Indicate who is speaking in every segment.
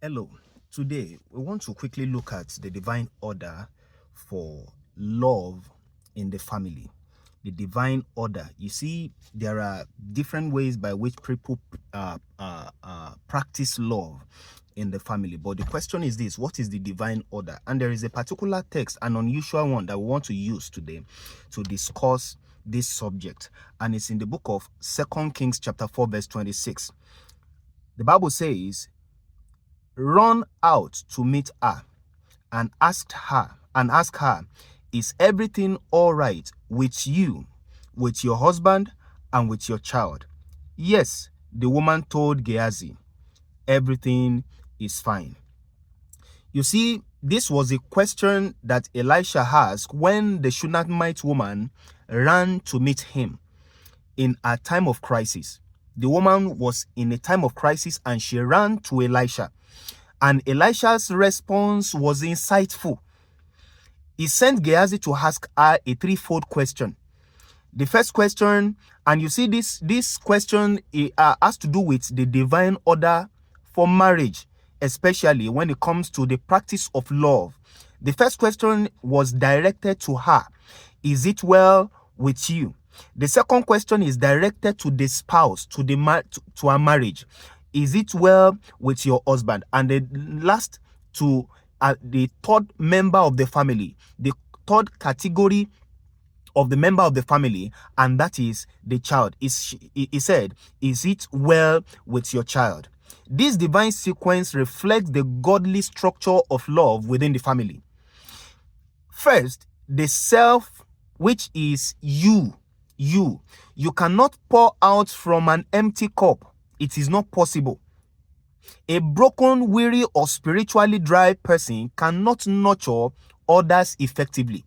Speaker 1: Hello. Today, we want to quickly look at the divine order for love in the family. The divine order. You see, there are different ways by which people practice love in the family. But the question is this: what is the divine order? And there is a particular text, an unusual one, that we want to use today to discuss this subject. And it's in the book of 2 Kings chapter 4, verse 26. The Bible says, "Run out to meet her and ask her, is everything all right with you, with your husband, and with your child?" Yes, the woman told Gehazi, everything is fine. You see, this was a question that Elisha asked when the Shunammite woman ran to meet him in a time of crisis. The woman was in a time of crisis and she ran to Elisha. And Elisha's response was insightful. He sent Gehazi to ask her a threefold question. The first question, and you see this question has to do with the divine order for marriage, especially when it comes to the practice of love. The first question was directed to her. Is it well with you? The second question is directed to the spouse, to a marriage. Is it well with your husband? And the last to the third member of the family, the third category of the member of the family, and that is the child. He said, is it well with your child? This divine sequence reflects the godly structure of love within the family. First, the self, which is you. You cannot pour out from an empty cup. It is not possible. A broken, weary, or spiritually dry person cannot nurture others effectively,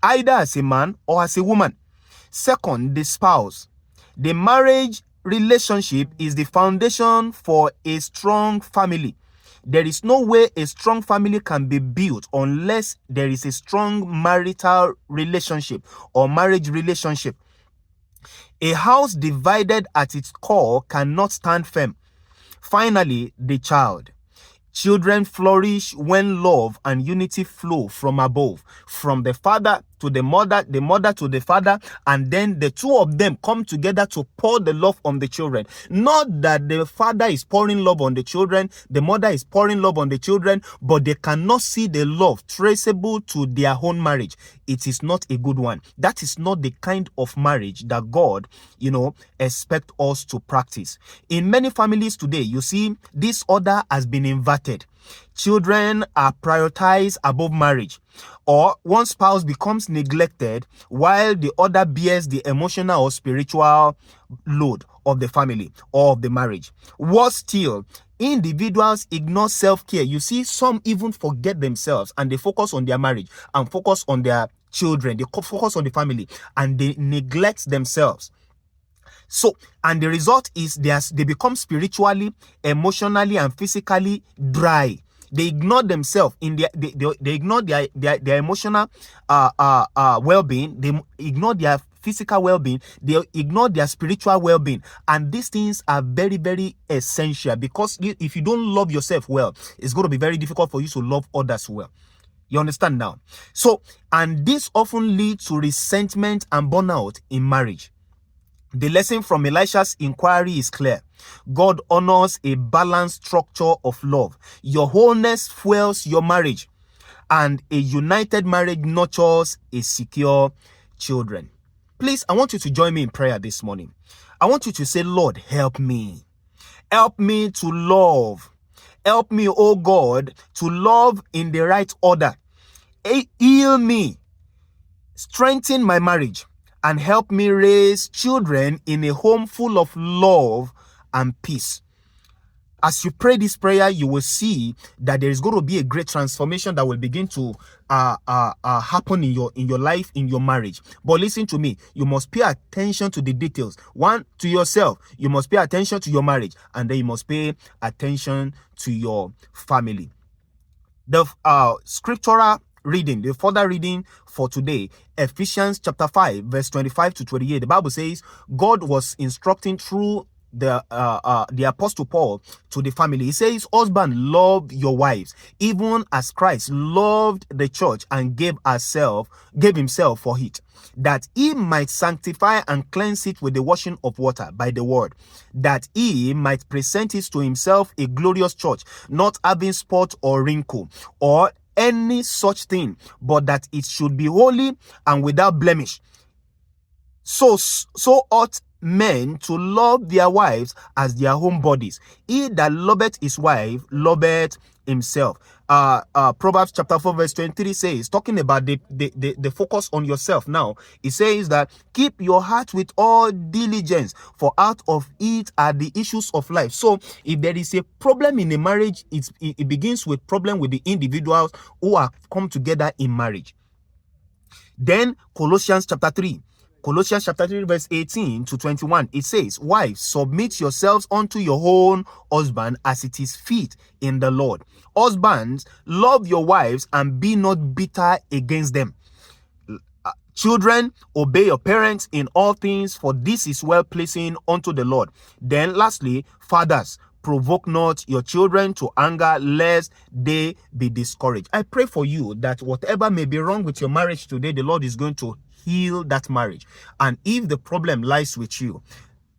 Speaker 1: either as a man or as a woman. Second, the spouse. The marriage relationship is the foundation for a strong family. There is no way a strong family can be built unless there is a strong marital relationship or marriage relationship. A house divided at its core cannot stand firm. Finally, the child. Children flourish when love and unity flow from above, from the father to the mother to the father, and then the two of them come together to pour the love on the children. Not that the father is pouring love on the children, the mother is pouring love on the children, but they cannot see the love traceable to their own marriage. It is not a good one. That is not the kind of marriage that God, expects us to practice. In many families today, you see, this order has been inverted. Children are prioritized above marriage, or one spouse becomes neglected while the other bears the emotional or spiritual load of the family or of the marriage. Worse still, individuals ignore self-care. You see, some even forget themselves and they focus on their marriage and focus on their children. They focus on the family and they neglect themselves. So, and the result is they become spiritually, emotionally, and physically dry. They ignore themselves in they ignore their emotional well-being. They ignore their physical well-being. They ignore their spiritual well-being. And these things are very, very essential, because if you don't love yourself well, it's going to be very difficult for you to love others well. You understand now? So, and this often leads to resentment and burnout in marriage. The lesson from Elisha's inquiry is clear. God honors a balanced structure of love. Your wholeness fuels your marriage, and a united marriage nurtures a secure children. Please, I want you to join me in prayer this morning. I want you to say, Lord, help me. Help me to love. Help me, oh God, to love in the right order. Heal me. Strengthen my marriage. And help me raise children in a home full of love and peace. As you pray this prayer, you will see that there is going to be a great transformation that will begin to happen in your life, in your marriage. But listen to me, you must pay attention to the details. One, to yourself. You must pay attention to your marriage, and then you must pay attention to your family. The scriptural reading, the further reading for today, Ephesians chapter 5, verse 25 to 28. The Bible says God was instructing through the Apostle Paul to the family. He says, husband, love your wives, even as Christ loved the church and gave himself for it, that he might sanctify and cleanse it with the washing of water by the word, that he might present it to himself a glorious church, not having spot or wrinkle or any such thing, but that it should be holy and without blemish. So ought men to love their wives as their own bodies. He that loveth his wife loveth himself. Proverbs chapter 4 verse 23 says, talking about the focus on yourself now, it says that keep your heart with all diligence, for out of it are the issues of life. So if there is a problem in a marriage, it begins with problem with the individuals who have come together in marriage. Then Colossians chapter 3 verse 18 to 21, it says, wives, submit yourselves unto your own husband as it is fit in the Lord. Husbands, love your wives and be not bitter against them. Children, obey your parents in all things, for this is well pleasing unto the Lord. Then lastly, fathers, provoke not your children to anger, lest they be discouraged. I pray for you that whatever may be wrong with your marriage today, the Lord is going to heal that marriage. And if the problem lies with you,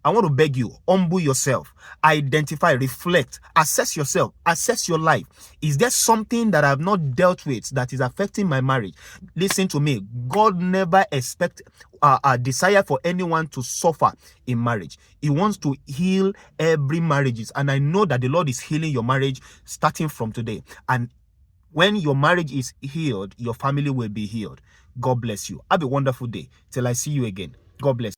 Speaker 1: I want to beg you, humble yourself, identify, reflect, assess yourself, assess your life. Is there something that I have not dealt with that is affecting my marriage? Listen to me. God never expects a desire for anyone to suffer in marriage. He wants to heal every marriage. And I know that the Lord is healing your marriage starting from today. And when your marriage is healed, your family will be healed. God bless you. Have a wonderful day. Till I see you again. God bless.